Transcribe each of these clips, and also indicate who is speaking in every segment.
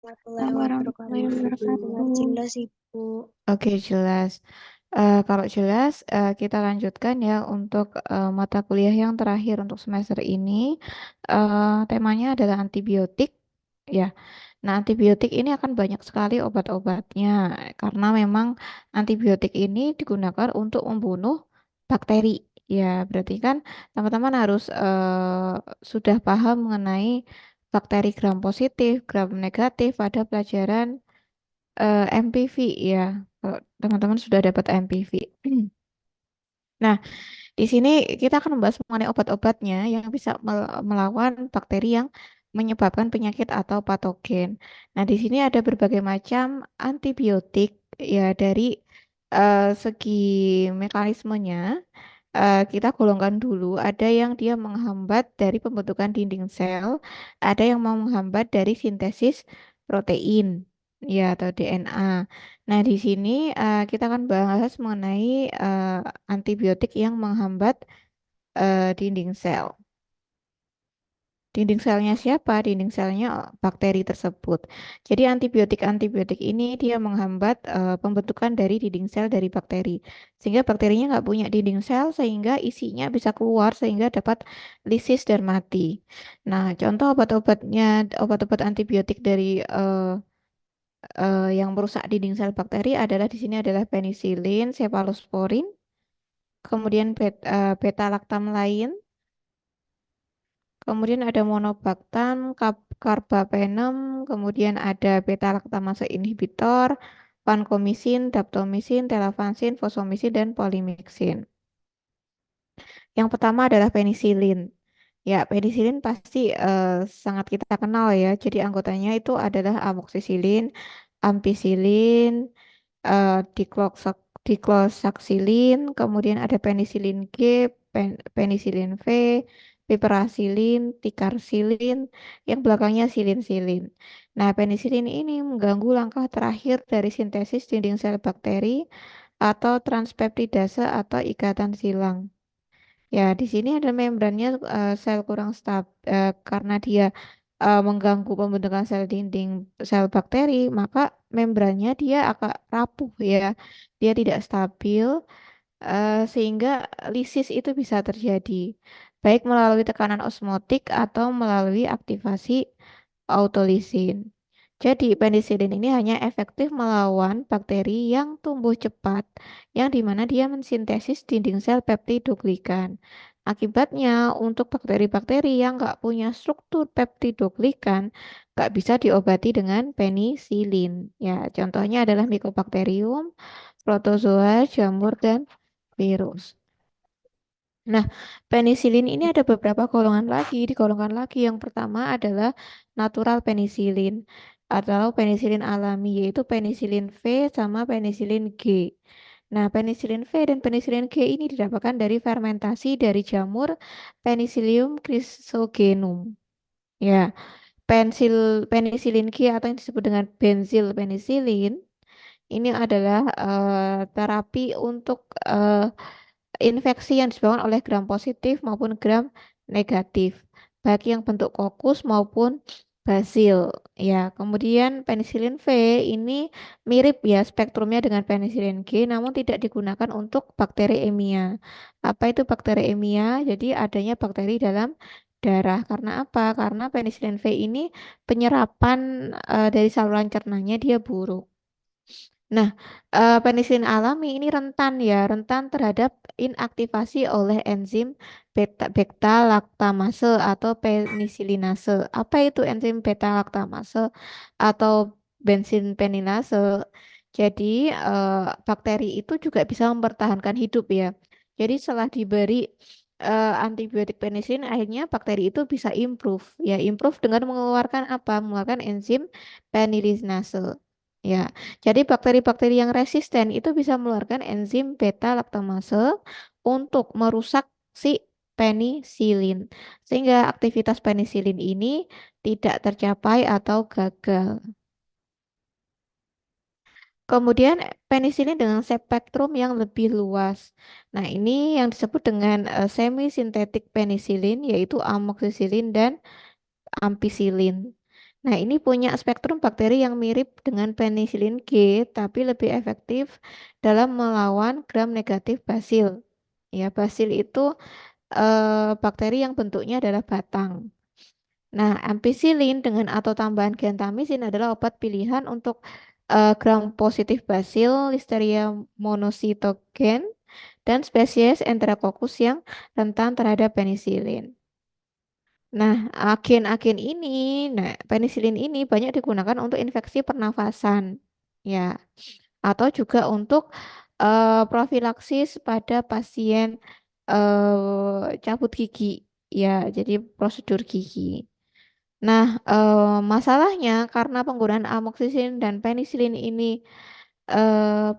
Speaker 1: Warahmatullahi
Speaker 2: Assalamualaikum warahmatullahi
Speaker 1: wabarakatuh.
Speaker 2: wabarakatuh.
Speaker 1: Jelas Ibu.
Speaker 2: Oke, jelas. Kalau jelas, kita lanjutkan ya untuk mata kuliah yang terakhir untuk semester ini. Temanya adalah antibiotik. Ya, nah antibiotik ini akan banyak sekali obat-obatnya karena memang antibiotik ini digunakan untuk membunuh bakteri. Ya, berarti kan teman-teman harus sudah paham mengenai bakteri gram positif, gram negatif pada pelajaran MPV ya. Kalau teman-teman sudah dapat MPV. Nah, di sini kita akan membahas mengenai obat-obatnya yang bisa melawan bakteri yang menyebabkan penyakit atau patogen. Nah, di sini ada berbagai macam antibiotik ya dari segi mekanismenya. Kita golongkan dulu. Ada yang dia menghambat dari pembentukan dinding sel, ada yang mau menghambat dari sintesis protein, ya atau DNA. Nah, di sini kita akan bahas mengenai antibiotik yang menghambat dinding sel. Dinding selnya siapa? Dinding selnya bakteri tersebut. Jadi antibiotik-antibiotik ini dia menghambat pembentukan dari dinding sel dari bakteri. Sehingga bakterinya nggak punya dinding sel sehingga isinya bisa keluar sehingga dapat lisis dan mati. Nah, contoh obat-obat antibiotik dari yang merusak dinding sel bakteri adalah di sini adalah penisilin, cephalosporin, kemudian beta lactam lain. Kemudian ada monobaktam, carbapenem, kemudian ada beta-laktamase inhibitor, vancomycin, daptomycin, telavancin, fosomycin, dan polymyxin. Yang pertama adalah penisilin. Ya, penisilin pasti sangat kita kenal ya. Jadi anggotanya itu adalah amoxicillin, ampicillin, diklosaxilin, kemudian ada penisilin G, penisilin V, piperacillin, tikarsilin, yang belakangnya silin-silin. Nah, penisilin ini mengganggu langkah terakhir dari sintesis dinding sel bakteri atau transpeptidase atau ikatan silang. Ya, di sini ada membrannya sel kurang karena dia mengganggu pembentukan sel dinding sel bakteri, maka membrannya dia agak rapuh ya. Dia tidak stabil sehingga lisis itu bisa terjadi baik melalui tekanan osmotik atau melalui aktivasi autolisin. Jadi, penisilin ini hanya efektif melawan bakteri yang tumbuh cepat, yang dimana dia mensintesis dinding sel peptidoglikan. Akibatnya, untuk bakteri-bakteri yang nggak punya struktur peptidoglikan, nggak bisa diobati dengan penisilin. Ya, contohnya adalah Mycobacterium, protozoa, jamur, dan virus. Nah, penisilin ini ada beberapa golongan lagi, digolongkan lagi. Yang pertama adalah natural penisilin atau penisilin alami, yaitu penisilin V sama penisilin G. Nah, penisilin V dan penisilin G ini didapatkan dari fermentasi dari jamur Penicillium chrysogenum. Ya, penisilin G atau yang disebut dengan benzil penicillin ini adalah terapi untuk infeksi yang disebabkan oleh gram positif maupun gram negatif, baik yang bentuk kokus maupun basil. Ya, kemudian penisilin V ini mirip ya spektrumnya dengan penisilin G, namun tidak digunakan untuk bakteri EMIA. Apa itu bakteri EMIA? Jadi adanya bakteri dalam darah. Karena apa? Karena penisilin V ini penyerapan dari saluran cernanya dia buruk. Nah, penisilin alami ini rentan ya, rentan terhadap inaktivasi oleh enzim beta laktamase atau penisilinase. Apa itu enzim beta laktamase atau bensin penilase? Jadi, bakteri itu juga bisa mempertahankan hidup ya. Jadi, setelah diberi antibiotik penisilin, akhirnya bakteri itu bisa improve. Ya, improve dengan mengeluarkan apa? Mengeluarkan enzim penilinase. Ya, jadi bakteri-bakteri yang resisten itu bisa mengeluarkan enzim beta laktamase untuk merusak si penisilin. Sehingga aktivitas penisilin ini tidak tercapai atau gagal. Kemudian penisilin dengan spektrum yang lebih luas. Nah, ini yang disebut dengan semi-sintetik penisilin yaitu amoxicillin dan ampicillin. Nah, ini punya spektrum bakteri yang mirip dengan penisilin G, tapi lebih efektif dalam melawan gram negatif basil. Ya, basil itu bakteri yang bentuknya adalah batang. Nah, ampicillin dengan atau tambahan gentamisin adalah obat pilihan untuk gram positif basil, Listeria monocytogen, dan spesies Enterococcus yang rentan terhadap penisilin. Nah, agen-agen ini, penisilin ini banyak digunakan untuk infeksi pernafasan, ya, atau juga untuk profilaksis pada pasien cabut gigi, ya, jadi prosedur gigi. Nah, masalahnya karena penggunaan amoksisilin dan penisilin ini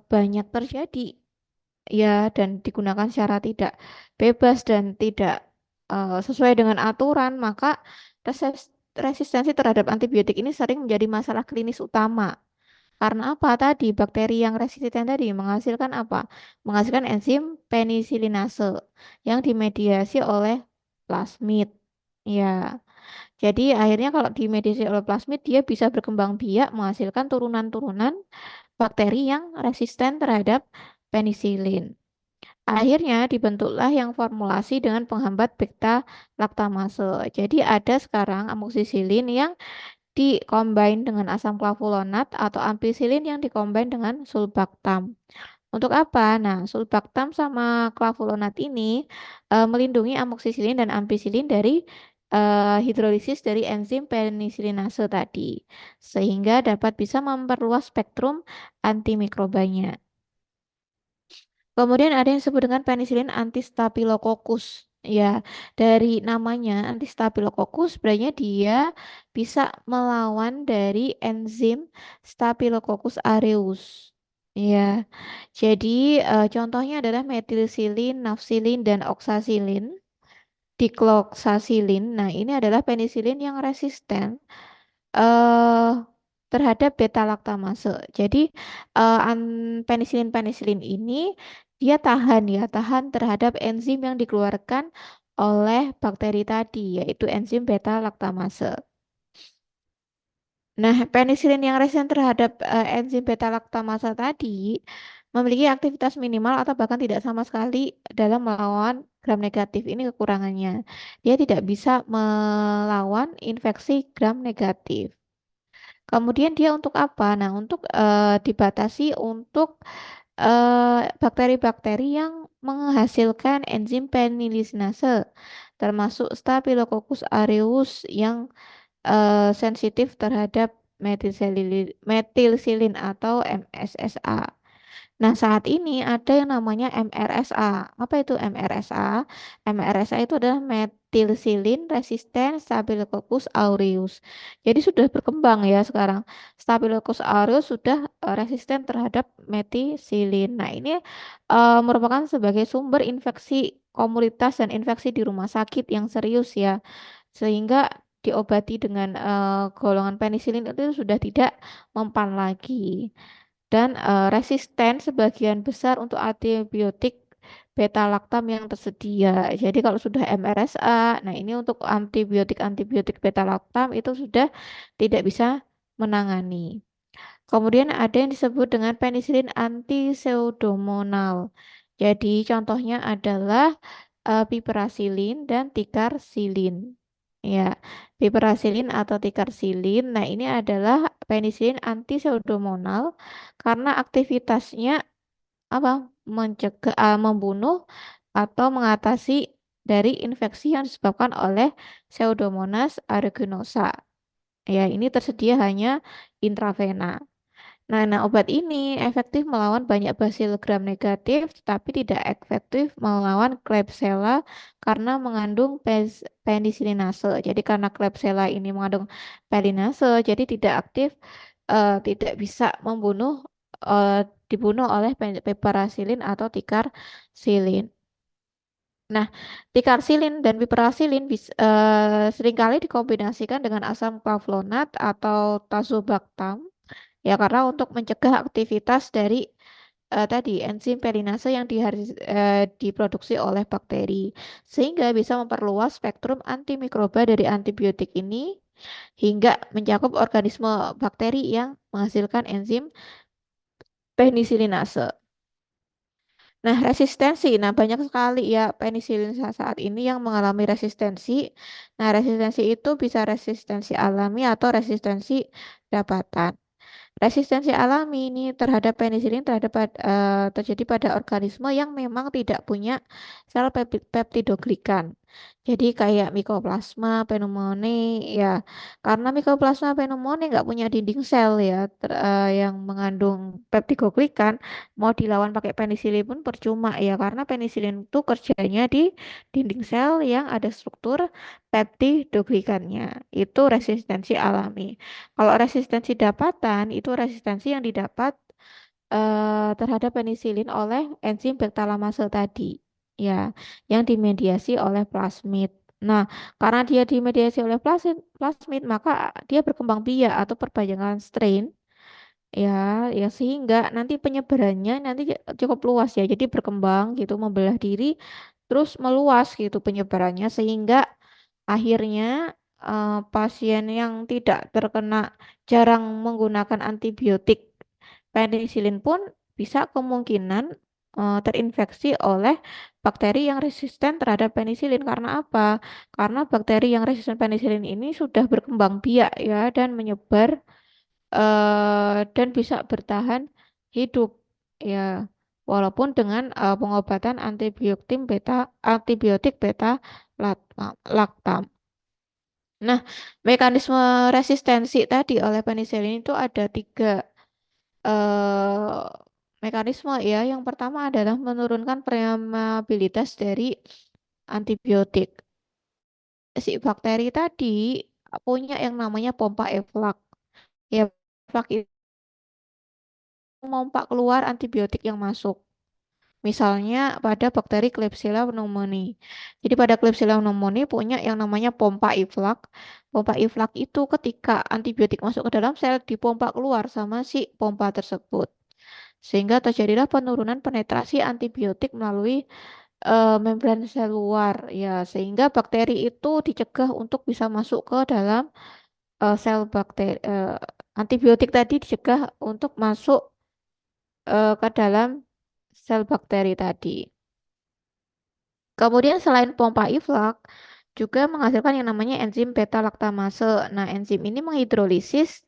Speaker 2: banyak terjadi, ya, dan digunakan secara tidak bebas dan tidak sesuai dengan aturan, maka resistensi terhadap antibiotik ini sering menjadi masalah klinis utama. Karena apa tadi? Bakteri yang resisten tadi menghasilkan apa? Menghasilkan enzim penisilinase yang dimediasi oleh plasmid. Ya, jadi akhirnya kalau dimediasi oleh plasmid dia bisa berkembang biak menghasilkan turunan-turunan bakteri yang resisten terhadap penisilin. Akhirnya dibentuklah yang formulasi dengan penghambat beta laktamase. Jadi ada sekarang amoksisilin yang dikombin dengan asam flavulonat atau ampicillin yang dikombin dengan sulbactam. Untuk apa? Nah, sulbactam sama flavulonat ini melindungi amoksisilin dan ampicillin dari hidrolisis dari enzim penisilinase tadi, sehingga dapat bisa memperluas spektrum antimikrobanya. Kemudian ada yang disebut dengan penisilin antistapilococcus. Ya, dari namanya antistapilococcus sebenarnya dia bisa melawan dari enzim Staphylococcus aureus. Ya, jadi contohnya adalah metilsilin, nafsilin, dan oksasilin, dikloxasilin. Nah, ini adalah penisilin yang resisten eh terhadap beta laktamase. Jadi penisilin-penisilin ini dia tahan ya, tahan terhadap enzim yang dikeluarkan oleh bakteri tadi, yaitu enzim beta laktamase. Nah, penisilin yang resisten terhadap enzim beta laktamase tadi memiliki aktivitas minimal atau bahkan tidak sama sekali dalam melawan gram negatif. Ini kekurangannya. Dia tidak bisa melawan infeksi gram negatif. Kemudian dia untuk apa? Nah, untuk dibatasi untuk bakteri-bakteri yang menghasilkan enzim penilisinase, termasuk Staphylococcus aureus yang sensitif terhadap metilsilin atau MSSA. Nah, saat ini ada yang namanya MRSA. Apa itu MRSA? MRSA itu adalah metilsilin resistant Staphylococcus aureus. Jadi sudah berkembang ya sekarang. Staphylococcus aureus sudah resisten terhadap metisilin. Nah, ini merupakan sebagai sumber infeksi komunitas dan infeksi di rumah sakit yang serius ya. Sehingga diobati dengan golongan penisilin itu sudah tidak mempan lagi dan resisten sebagian besar untuk antibiotik beta laktam yang tersedia. Jadi kalau sudah MRSA, nah ini untuk antibiotik beta laktam itu sudah tidak bisa menangani. Kemudian ada yang disebut dengan penisilin antipseudomonal. Jadi contohnya adalah piperacillin dan tikarsilin. Ya, piperacillin atau tikarsilin. Nah, ini adalah penisilin antipseudomonal karena aktivitasnya apa? Mencegah, membunuh atau mengatasi dari infeksi yang disebabkan oleh Pseudomonas aeruginosa. Ya, ini tersedia hanya intravena. Nah, obat ini efektif melawan banyak bacil gram negatif, tetapi tidak efektif melawan Klebsiella karena mengandung penisilinase. Jadi karena Klebsiella ini mengandung pelinase, jadi tidak aktif, tidak bisa eh, dibunuh oleh piperacillin atau tikarsilin. Nah, tikarsilin dan piperacillin seringkali dikombinasikan dengan asam flavonat atau tazobactam. Ya, karena untuk mencegah aktivitas dari tadi enzim perinase yang diproduksi oleh bakteri, sehingga bisa memperluas spektrum antimikroba dari antibiotik ini hingga mencakup organisme bakteri yang menghasilkan enzim penisilinase. Nah, resistensi. Nah, banyak sekali ya penisilin saat ini yang mengalami resistensi. Nah, resistensi itu bisa resistensi alami atau resistensi dapatan. Resistensi alami ini terhadap penisilin terjadi pada organisme yang memang tidak punya sel peptidoglikan. Jadi kayak Mycoplasma, pneumonia ya. Karena Mycoplasma pneumonia nggak punya dinding sel ya yang mengandung peptidoglikan, mau dilawan pakai penisilin pun percuma ya karena penisilin itu kerjanya di dinding sel yang ada struktur peptidoglikannya. Itu resistensi alami. Kalau resistensi dapatan itu resistensi yang didapat terhadap penisilin oleh enzim beta-lamase tadi, ya, yang dimediasi oleh plasmid. Nah, karena dia dimediasi oleh plasmid, maka dia berkembang biak atau perpanjangan strain, ya, ya sehingga nanti penyebarannya nanti cukup luas ya. Jadi berkembang gitu, membelah diri, terus meluas gitu penyebarannya sehingga akhirnya pasien yang tidak terkena jarang menggunakan antibiotik penisilin pun bisa kemungkinan terinfeksi oleh bakteri yang resisten terhadap penisilin. Karena apa? Karena bakteri yang resisten penisilin ini sudah berkembang biak ya dan menyebar dan bisa bertahan hidup ya walaupun dengan pengobatan antibiotik beta laktam. Nah, mekanisme resistensi tadi oleh penisilin itu ada tiga eh, mekanisme ya. Yang pertama adalah menurunkan permeabilitas dari antibiotik. Si bakteri tadi punya yang namanya pompa efflux. Ya, efflux itu memompa keluar antibiotik yang masuk. Misalnya pada bakteri Klebsiella pneumoniae. Jadi pada Klebsiella pneumoniae punya yang namanya pompa efflux. Pompa efflux itu ketika antibiotik masuk ke dalam sel dipompa keluar sama si pompa tersebut. Sehingga terjadilah penurunan penetrasi antibiotik melalui membran sel luar ya sehingga bakteri itu dicegah untuk bisa masuk ke dalam sel bakteri antibiotik tadi dicegah untuk masuk ke dalam sel bakteri tadi. Kemudian selain pompa efflux juga menghasilkan yang namanya enzim beta laktamase. Nah, enzim ini menghidrolisis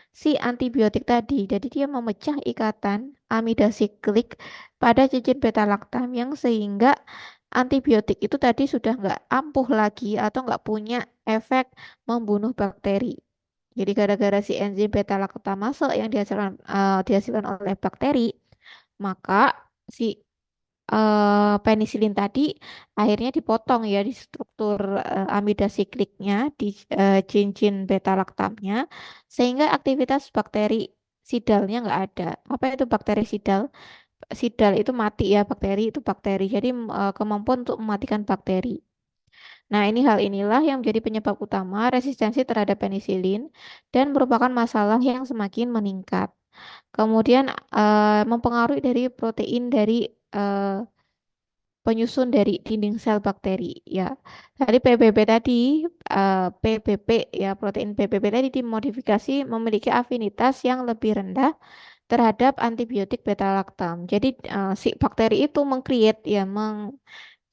Speaker 2: si antibiotik tadi. Jadi dia memecah ikatan amida siklik pada cincin beta laktam yang sehingga antibiotik itu tadi sudah nggak ampuh lagi atau nggak punya efek membunuh bakteri. Jadi gara-gara si enzim beta laktamase yang dihasilkan oleh bakteri, maka si penisilin tadi akhirnya dipotong ya di struktur amida sikliknya di cincin beta laktamnya sehingga aktivitas bakteri sidalnya nggak ada. Apa itu bakteri sidal? Sidal itu mati ya bakteri itu bakteri. Jadi kemampuan untuk mematikan bakteri. Nah, ini hal inilah yang menjadi penyebab utama resistensi terhadap penisilin dan merupakan masalah yang semakin meningkat. Kemudian mempengaruhi dari protein dari eh, penyusun dari dinding sel bakteri ya. Tadi PBB tadi PBB ya protein PBB tadi dimodifikasi memiliki afinitas yang lebih rendah terhadap antibiotik beta laktam. Jadi si bakteri itu mengcreate ya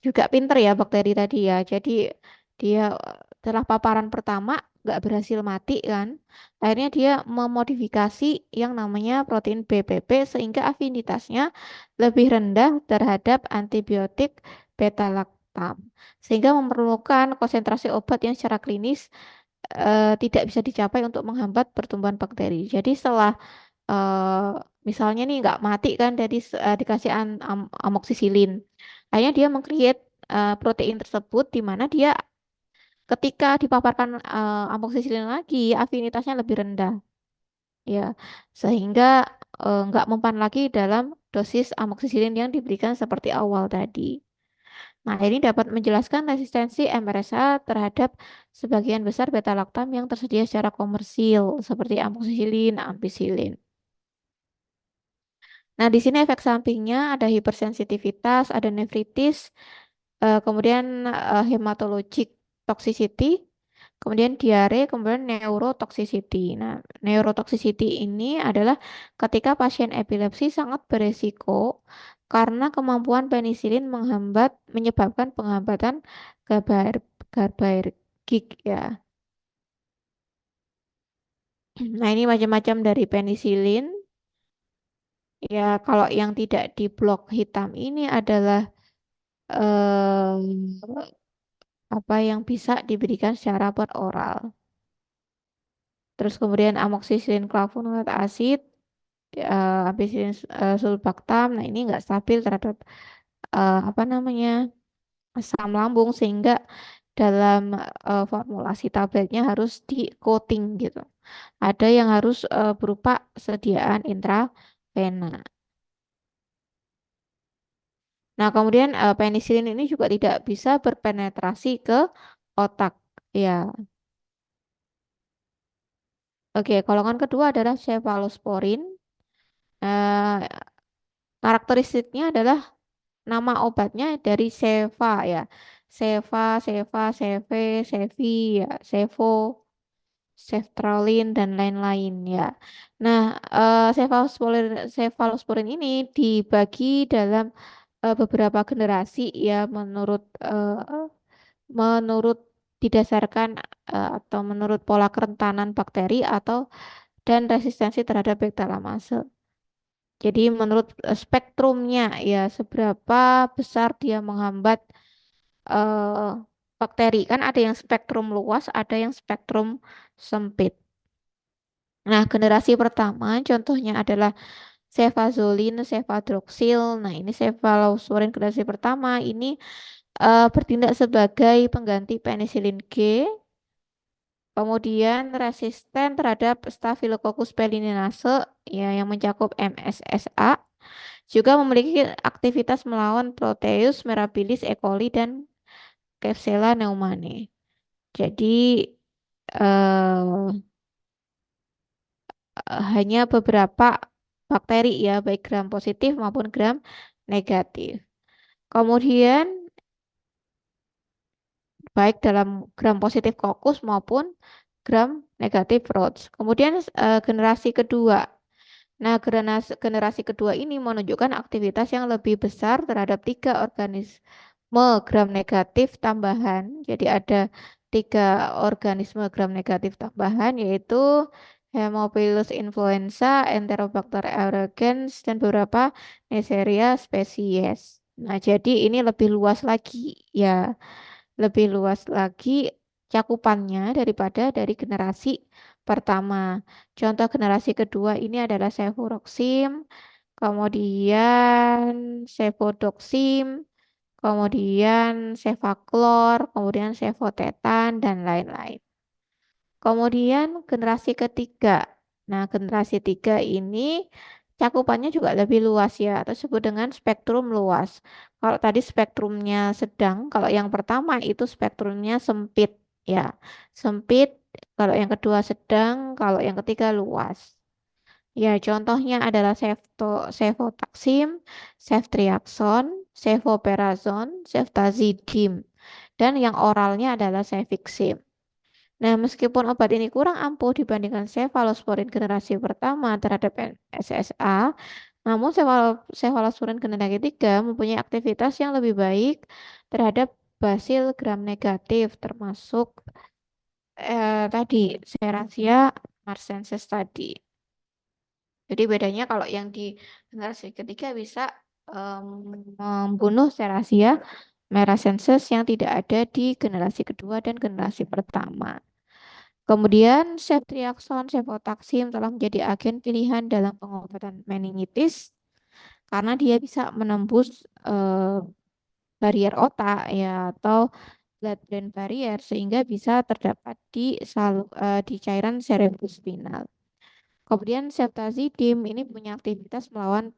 Speaker 2: juga pinter ya bakteri tadi ya. Jadi dia setelah paparan pertama nggak berhasil mati kan. Akhirnya dia memodifikasi yang namanya protein BBB sehingga afinitasnya lebih rendah terhadap antibiotik beta laktam. Sehingga memerlukan konsentrasi obat yang secara klinis tidak bisa dicapai untuk menghambat pertumbuhan bakteri. Jadi setelah eh, misalnya nih nggak mati kan dari dikasih amoksisilin. Akhirnya dia mengcreate protein tersebut di mana dia ketika dipaparkan amoksisilin lagi afinitasnya lebih rendah ya sehingga nggak mempan lagi dalam dosis amoksisilin yang diberikan seperti awal tadi. Nah, ini dapat menjelaskan resistensi MRSA terhadap sebagian besar beta laktam yang tersedia secara komersil seperti amoksisilin, ampicillin. Nah, di sini efek sampingnya ada hipersensitivitas, ada nefritis, kemudian hematologic toxicity, Kemudian diare, kemudian neurotoxicity. Nah, neurotoxicity ini adalah ketika pasien epilepsi sangat beresiko karena kemampuan penisilin menyebabkan penghambatan gabar GABAergic ya. Nah, ini macam-macam dari penisilin. Ya, kalau yang tidak di blok hitam ini adalah apa yang bisa diberikan secara peroral. Terus kemudian amoxicillin clavulanate acid, ampicillin sulbactam. Nah, ini nggak stabil terhadap apa namanya asam lambung sehingga dalam formulasi tabletnya harus di coating gitu. Ada yang harus berupa sediaan intravena. Nah, kemudian penisilin ini juga tidak bisa berpenetrasi ke otak. Ya, oke. Golongan kedua adalah cefalosporin. Eh, Karakteristiknya adalah nama obatnya dari Seva ya. Seva, Sevi, ya, Sevo, Ceftralin dan lain-lain ya. Nah, cefalosporin ini dibagi dalam beberapa generasi ya menurut didasarkan atau menurut pola kerentanan bakteri atau dan resistensi terhadap bektalamase. Jadi menurut spektrumnya ya seberapa besar dia menghambat eh, bakteri kan ada yang spektrum luas, ada yang spektrum sempit. Nah, generasi pertama contohnya adalah cefazolin, cefadroxil. Nah, ini cefalosporin generasi pertama ini bertindak sebagai pengganti penisilin G, kemudian resisten terhadap Staphylococcus pyogenes ya yang mencakup MSSA, juga memiliki aktivitas melawan Proteus mirabilis E. coli dan Klebsiella pneumoniae. Jadi eh, hanya beberapa bakteri ya, baik gram positif maupun gram negatif. Kemudian baik dalam gram positif kokus maupun gram negatif Rhodes. Kemudian generasi kedua. Nah, generasi kedua ini menunjukkan aktivitas yang lebih besar terhadap tiga organisme gram negatif tambahan. Jadi ada tiga organisme gram negatif tambahan yaitu Haemophilus influenza, Enterobacter aerogenes, dan beberapa Neisseria spesies. Nah, jadi ini lebih luas lagi ya, lebih luas lagi cakupannya daripada dari generasi pertama. Contoh generasi kedua ini adalah cefuroxim, kemudian cefodoxim, kemudian cefaklor, kemudian cefotetan, dan lain-lain. Kemudian generasi ketiga. Nah, generasi tiga ini cakupannya juga lebih luas ya, atau disebut dengan spektrum luas. Kalau tadi spektrumnya sedang, kalau yang pertama itu spektrumnya sempit ya. Sempit, kalau yang kedua sedang, kalau yang ketiga luas. Ya, contohnya adalah cefotaxim, ceftriaxone, cefoperazone, ceftazidime. Dan yang oralnya adalah cefixim. Nah, meskipun obat ini kurang ampuh dibandingkan cefalosporin generasi pertama terhadap SSA, namun cefalosporin generasi ketiga mempunyai aktivitas yang lebih baik terhadap basil gram negatif, termasuk tadi Serratia marcescens tadi. Jadi bedanya kalau yang di generasi ketiga bisa em, membunuh Serratia marcescens yang tidak ada di generasi kedua dan generasi pertama. Kemudian ceftriaxone, cefotaxim telah menjadi agen pilihan dalam pengobatan meningitis karena dia bisa menembus barrier otak ya atau blood-brain barrier sehingga bisa terdapat di cairan cerebrospinal. Kemudian ceftazidime ini punya aktivitas melawan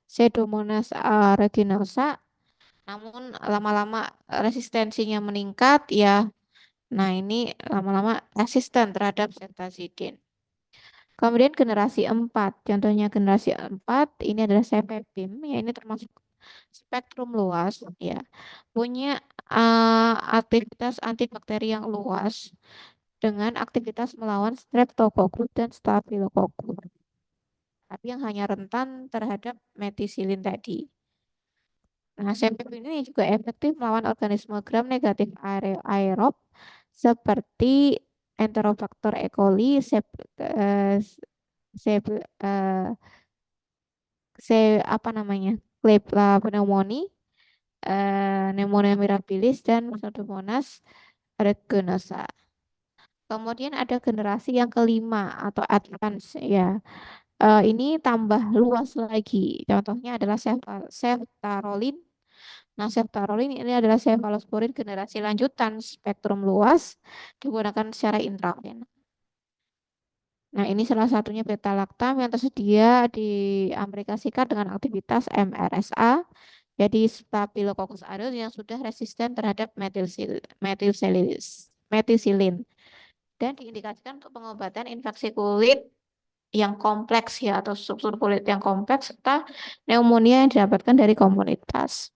Speaker 2: Pseudomonas aeruginosa, namun lama-lama resistensinya meningkat ya. Nah, ini lama-lama resisten terhadap ceftazidime. Kemudian generasi 4, contohnya generasi 4 ini adalah cefepime, ya ini termasuk spektrum luas ya. Punya aktivitas antibakteri yang luas dengan aktivitas melawan Streptococcus dan Staphylococcus. Tapi yang hanya rentan terhadap metisilin tadi. Nah, CPP ini juga efektif melawan organisme gram negatif aerob seperti Enterobacter E. coli, eh, sep- eh, apa namanya, Klebsiella pneumoniae, Pneumonia mirabilis, dan Pseudomonas aeruginosa. Kemudian ada generasi yang kelima atau advance ya. Ini tambah luas lagi. Contohnya adalah ceftarolin. Nah, ceftarolin ini adalah cefalosporin generasi lanjutan spektrum luas digunakan secara intravena. Nah, ini salah satunya beta lactam yang tersedia di Amerika Serikat dengan aktivitas MRSA, jadi Staphylococcus aureus yang sudah resisten terhadap metisilin dan diindikasikan untuk pengobatan infeksi kulit yang kompleks ya atau struktur kulit yang kompleks serta pneumonia yang didapatkan dari komunitas.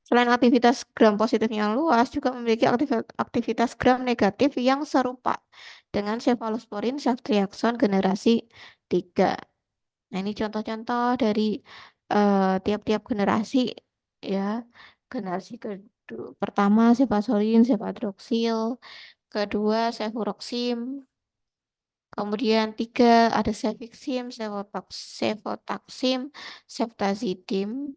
Speaker 2: Selain aktivitas gram positif yang luas, juga memiliki aktivitas gram negatif yang serupa dengan cefalosporin ceftriaxone generasi 3. Nah, ini contoh-contoh dari tiap-tiap generasi ya. Generasi pertama cefazolin, cefadroxil, kedua cefuroxim, kemudian 3 ada cefixim, cefotaxim, ceftazidime,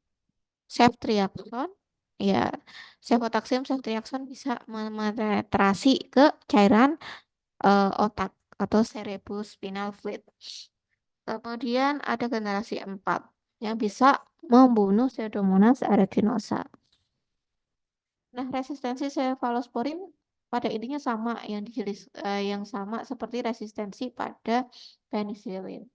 Speaker 2: ceftriaxone. Ya, cefotaxim, ceftriaxone bisa menetrasi ke cairan otak atau cerebrospinal fluid. Kemudian ada generasi 4 yang bisa membunuh Pseudomonas aeruginosa. Nah, resistensi cefalosporin pada intinya sama yang sama seperti resistensi pada penicillin.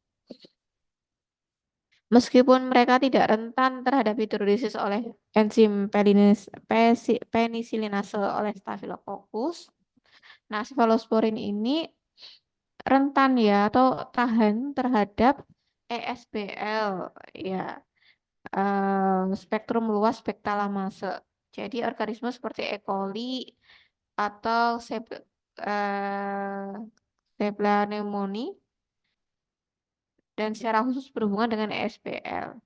Speaker 2: Meskipun mereka tidak rentan terhadap hidrolisis oleh enzim penisilinase oleh Staphylococcus, nah cefalosporin ini rentan ya atau tahan terhadap ESBL ya, spektrum luas spektalamase. Jadi organisme seperti E. coli atau Klebsiella pneumoniae dan secara khusus berhubungan dengan ESBL.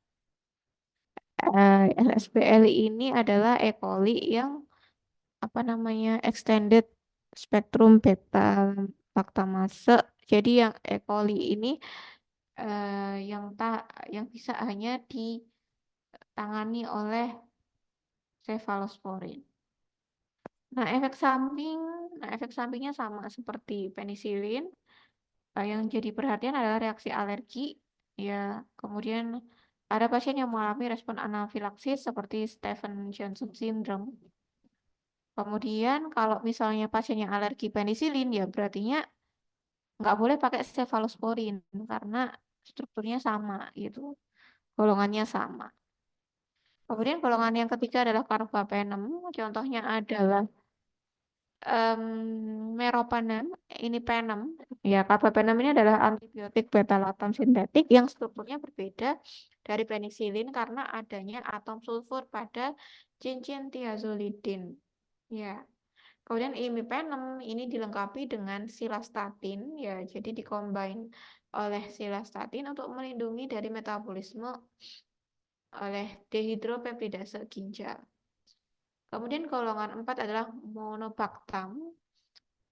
Speaker 2: ESBL ini adalah E. coli yang apa namanya extended spektrum beta lactamase. Jadi yang E. coli ini yang bisa hanya ditangani oleh cefalosporin. Nah, efek sampingnya sama seperti penisilin. Yang jadi perhatian adalah reaksi alergi. Ya, kemudian ada pasien yang mengalami respon anafilaksis seperti Stephen Johnson syndrome. Kemudian kalau misalnya pasien yang alergi penisilin, ya berartinya nggak boleh pakai cefalosporin karena strukturnya sama gitu, golongannya sama. Kemudian golongan yang ketiga adalah carbapenem. Contohnya adalah meropenem, ini penem. Ya, carbapenem ini adalah antibiotik beta lactam sintetik yang strukturnya berbeda dari penisilin karena adanya atom sulfur pada cincin thiazolidin. Ya. Kemudian imipenem ini dilengkapi dengan silastatin, ya, jadi dikombin oleh silastatin untuk melindungi dari metabolisme oleh dehidropeptidase ginjal. Kemudian golongan 4 adalah monobactam.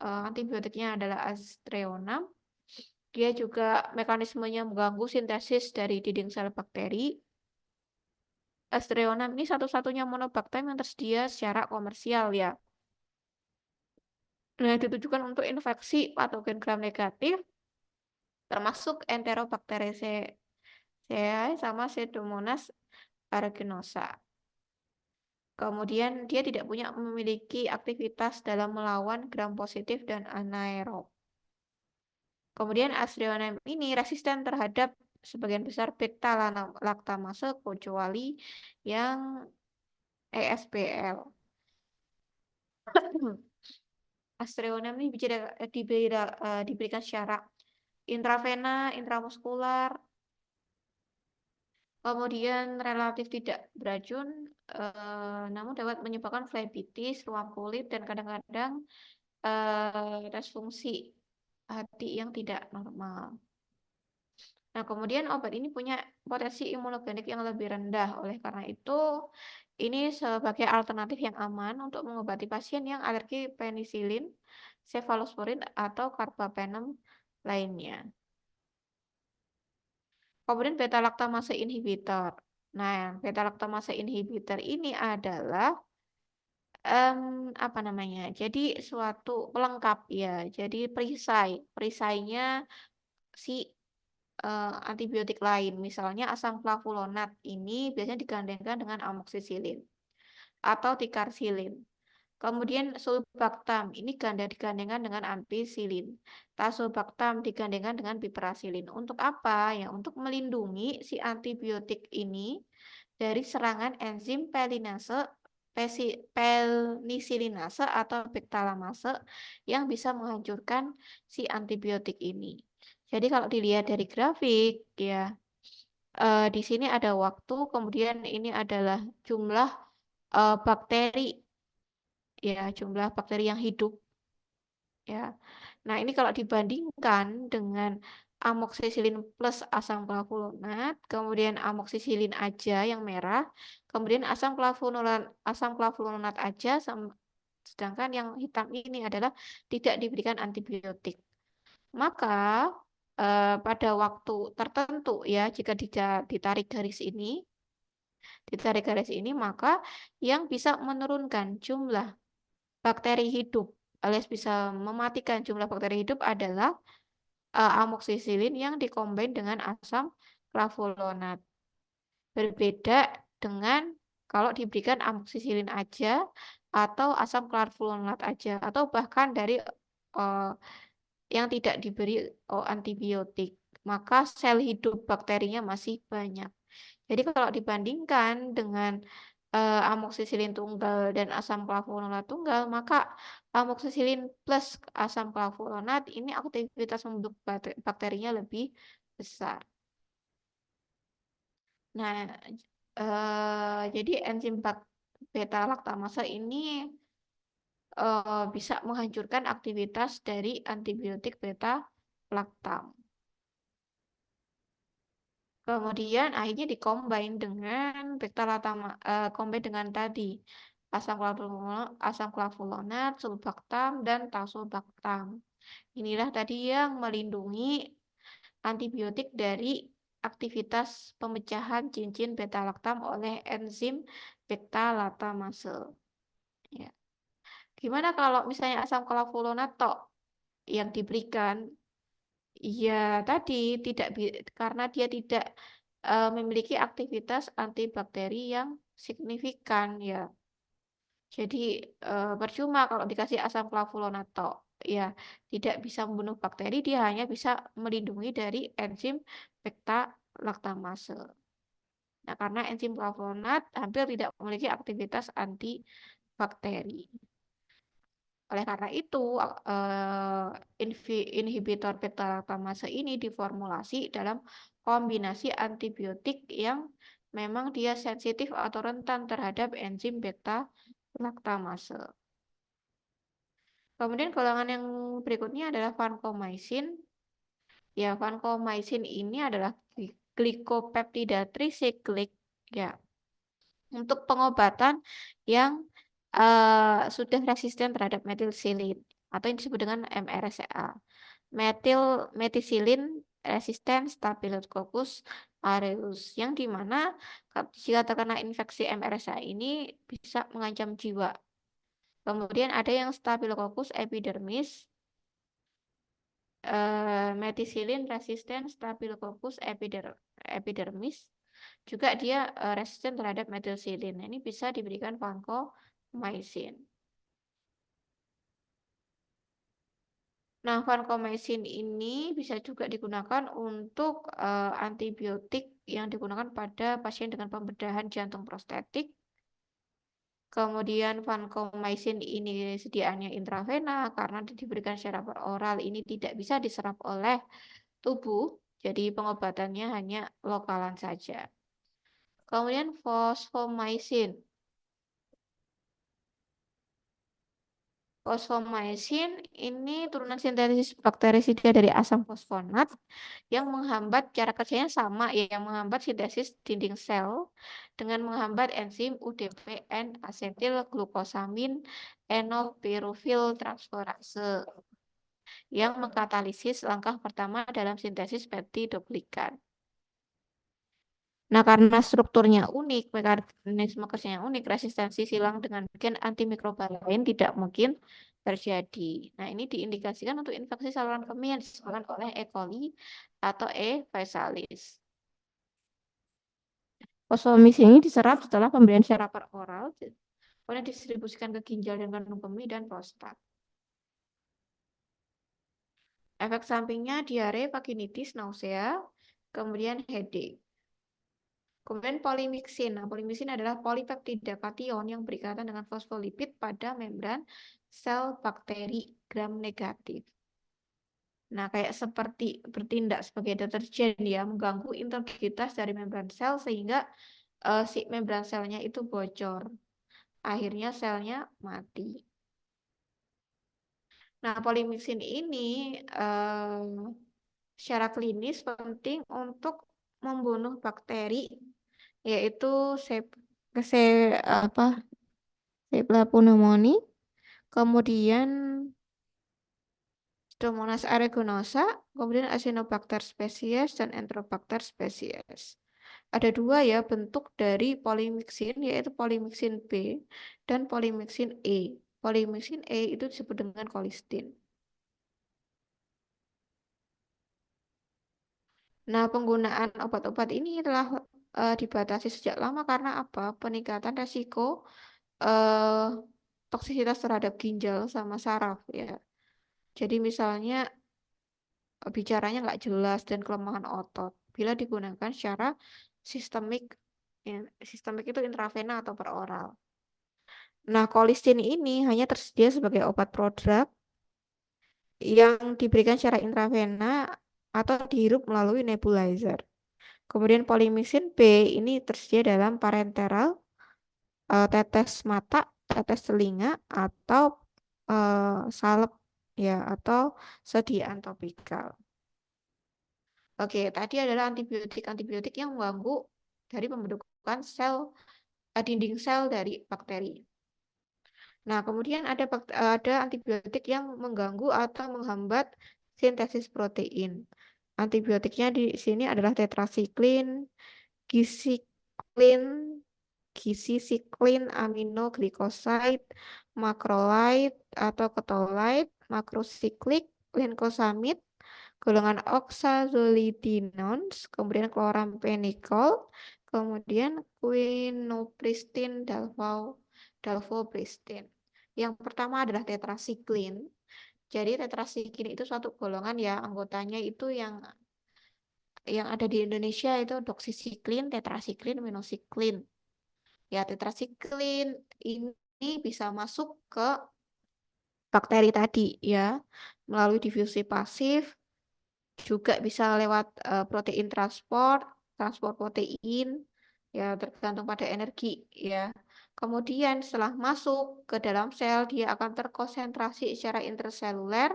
Speaker 2: Antibiotiknya adalah aztreonam. Dia juga mekanismenya mengganggu sintesis dari dinding sel bakteri. Aztreonam ini satu-satunya monobactam yang tersedia secara komersial ya. Nah, ditujukan untuk infeksi patogen gram negatif termasuk Enterobacteriaceae sama Pseudomonas aeruginosa. Kemudian dia tidak memiliki aktivitas dalam melawan gram positif dan anaerob. Kemudian Aztreonam ini resisten terhadap sebagian besar beta lactamase kecuali yang ESBL. Aztreonam ini diberikan secara intravena, intramuskular, kemudian relatif tidak beracun, namun dapat menyebabkan flebitis, ruam kulit, dan kadang-kadang disfungsi hati yang tidak normal. Nah, kemudian obat ini punya potensi imunogenik yang lebih rendah. Oleh karena itu, ini sebagai alternatif yang aman untuk mengobati pasien yang alergi penisilin, cefalosporin, atau carbapenem lainnya. Kemudian beta laktamase inhibitor. Nah, beta laktamase inhibitor ini adalah em, apa namanya? Jadi suatu pelengkap ya. Jadi perisainya si antibiotik lain. Misalnya asam flavulonat ini biasanya digandengkan dengan amoksisilin atau tikarsilin. Kemudian sulbactam ini digandengkan dengan ampicillin. Tazobactam digandengkan dengan piperacillin. Untuk apa? Ya, untuk melindungi si antibiotik ini dari serangan enzim penisilinase atau bektalamase yang bisa menghancurkan si antibiotik ini. Jadi kalau dilihat dari grafik ya, di sini ada waktu, kemudian ini adalah jumlah bakteri ya, jumlah bakteri yang hidup ya. Nah, ini kalau dibandingkan dengan amoksisilin plus asam flavulonat, kemudian amoksisilin aja yang merah, kemudian asam flavulonat aja, sedangkan yang hitam ini adalah tidak diberikan antibiotik. Maka pada waktu tertentu ya, jika ditarik garis ini, maka yang bisa menurunkan jumlah bakteri hidup alias bisa mematikan jumlah bakteri hidup adalah amoksisilin yang dikombin dengan asam flavulonat. Berbeda dengan kalau diberikan amoksisilin aja atau asam flavulonat aja atau bahkan dari uh, yang tidak diberi antibiotik, maka sel hidup bakterinya masih banyak. Jadi kalau dibandingkan dengan amoksisilin tunggal dan asam flavulonat tunggal, maka amoksisilin plus asam flavulonat ini aktivitas membentuk bakterinya lebih besar. Nah, jadi enzim beta laktamase ini bisa menghancurkan aktivitas dari antibiotik beta laktam. Kemudian akhirnya dikombin dengan combine dengan tadi asam flavulonat, sulbactam, dan tazobactam. Inilah tadi yang melindungi antibiotik dari aktivitas pemecahan cincin beta laktam oleh enzim beta laktamase. Ya. Gimana kalau misalnya asam flavulonat tok yang diberikan? Ya tadi karena dia tidak memiliki aktivitas antibakteri yang signifikan ya. Jadi percuma kalau dikasih asam flavulonat tok. Ya, tidak bisa membunuh bakteri, dia hanya bisa melindungi dari enzim beta laktamase. Nah, karena enzim flavonat hampir tidak memiliki aktivitas antibakteri. Oleh karena itu, inhibitor beta-laktamase ini diformulasi dalam kombinasi antibiotik yang memang dia sensitif atau rentan terhadap enzim beta-laktamase. Kemudian golongan yang berikutnya adalah vancomycin. Ya, vancomycin ini adalah glikopeptida trisiklik ya, untuk pengobatan yang sudah resisten terhadap metilsilin atau yang disebut dengan MRSA. Metisilin resisten Staphylococcus aureus yang dimana jika terkena infeksi MRSA ini bisa mengancam jiwa. Kemudian ada yang Staphylococcus epidermis, metisilin resisten Staphylococcus epidermis juga dia resisten terhadap metilsilin. Ini bisa diberikan vancomycin. Nah, vancomycin ini bisa juga digunakan untuk antibiotik yang digunakan pada pasien dengan pembedahan jantung prostetik. Kemudian vancomycin ini sediaannya intravena karena diberikan secara oral ini tidak bisa diserap oleh tubuh, jadi pengobatannya hanya lokalan saja. Kemudian fosfomycin. Fosfomycin ini turunan sintesis bakterisida dari asam fosfonat yang menghambat, cara kerjanya sama, ya, yang menghambat sintesis dinding sel dengan menghambat enzim UDP N-asetil glukosamin enopirofil transferase yang mengkatalisis langkah pertama dalam sintesis peptid duplikat. Nah, karena strukturnya unik, mekanisme kerjanya unik, resistensi silang dengan gen antimikroba lain tidak mungkin terjadi. Nah, ini diindikasikan untuk infeksi saluran kemih yang disebabkan oleh E. coli atau E. faecalis. Fosfomycin ini diserap setelah pemberian secara peroral, kemudian didistribusikan ke ginjal dan kandung kemih dan prostat. Efek sampingnya diare, vaginitis, nausea, kemudian headache. Kemudian polimiksin. Nah, polimiksin adalah polipeptida kation yang berikatan dengan fosfolipid pada membran sel bakteri gram negatif. Nah, kayak seperti bertindak sebagai deterjen ya, mengganggu integritas dari membran sel sehingga si membran selnya itu bocor. Akhirnya selnya mati. Nah, polimiksin ini secara klinis penting untuk membunuh bakteri yaitu se apa pneumonia, kemudian Pseudomonas aeruginosa, kemudian Acinetobacter species dan Enterobacter species. Ada dua ya bentuk dari polimiksin, yaitu polimiksin B dan polimiksin E. Polimiksin E itu disebut dengan colistin. Nah, penggunaan obat-obat ini telah dibatasi sejak lama karena apa? Peningkatan resiko toksisitas terhadap ginjal sama saraf ya. Jadi misalnya bicaranya nggak jelas dan kelemahan otot bila digunakan secara sistemik, ya, sistemik itu intravena atau peroral. Nah, colistin ini hanya tersedia sebagai obat prodrug yang diberikan secara intravena atau dihirup melalui nebulizer. Kemudian polimiksin B ini tersedia dalam parenteral, tetes mata, tetes telinga, atau salep ya, atau sediaan topikal. Oke, tadi adalah antibiotik yang mengganggu dari pembentukan sel dinding sel dari bakteri. Nah, kemudian ada antibiotik yang mengganggu atau menghambat sintesis protein. Antibiotiknya di sini adalah tetrasiklin, gisiklin, gisisiklin, aminoglikoside, macrolide atau ketolide, makrosiklik, linkosamid, golongan oxazolidinons, kemudian chloramphenicol, kemudian quinupristin, dalfopristin. Yang pertama adalah tetrasiklin. Jadi tetrasiklin itu suatu golongan ya, anggotanya itu yang ada di Indonesia itu doksisiklin, tetrasiklin, minosiklin. Ya, tetrasiklin ini bisa masuk ke bakteri tadi ya, melalui difusi pasif, juga bisa lewat protein transport protein, ya tergantung pada energi ya. Kemudian setelah masuk ke dalam sel, dia akan terkonsentrasi secara intraseluler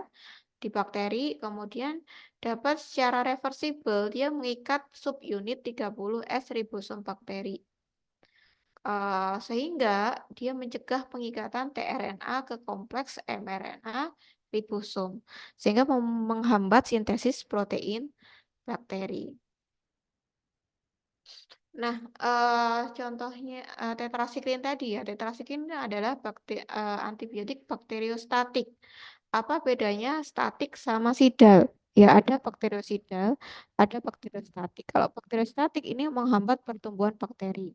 Speaker 2: di bakteri, kemudian dapat secara reversibel dia mengikat subunit 30S ribosom bakteri. Sehingga dia mencegah pengikatan tRNA ke kompleks mRNA ribosom, sehingga menghambat sintesis protein bakteri. Nah, contohnya tetrasiklin tadi ya, tetrasiklin adalah antibiotik bakteriostatik. Apa bedanya statik sama sidal? Ya, ada bakteriosidal, ada bakteriostatik. Kalau bakteriostatik ini menghambat pertumbuhan bakteri.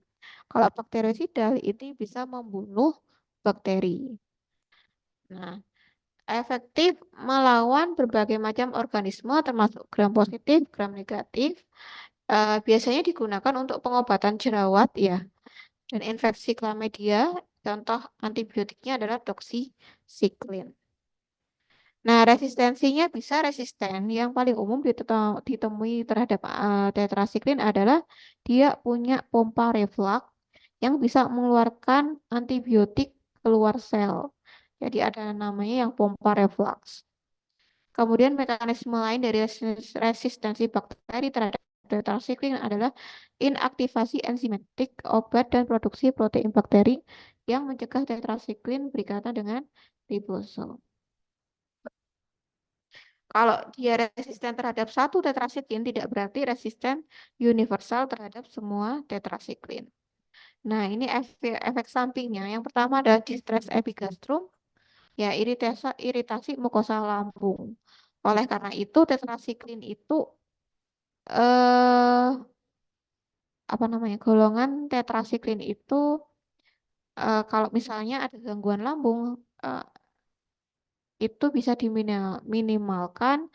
Speaker 2: Kalau bakteriosidal ini bisa membunuh bakteri. Nah, efektif melawan berbagai macam organisme termasuk gram positif, gram negatif. Biasanya digunakan untuk pengobatan jerawat ya dan infeksi chlamydia. Contoh antibiotiknya adalah doxycycline. Nah, resistensinya bisa resisten. Yang paling umum ditemui terhadap tetrasiklin adalah dia punya pompa reflux yang bisa mengeluarkan antibiotik keluar sel. Jadi ada namanya yang pompa reflux. Kemudian mekanisme lain dari resistensi bakteri terhadap tetrasiklin adalah inaktivasi enzimatik obat dan produksi protein bakteri yang mencegah tetrasiklin berikatan dengan ribosom. Kalau dia resisten terhadap satu tetrasiklin, tidak berarti resisten universal terhadap semua tetrasiklin. Nah, ini efek sampingnya. Yang pertama adalah distress epigastrum, ya iritasi mukosa lambung. Oleh karena itu, tetrasiklin itu eh apa namanya? Golongan tetrasiklin itu kalau misalnya ada gangguan lambung eh, itu bisa diminimalkan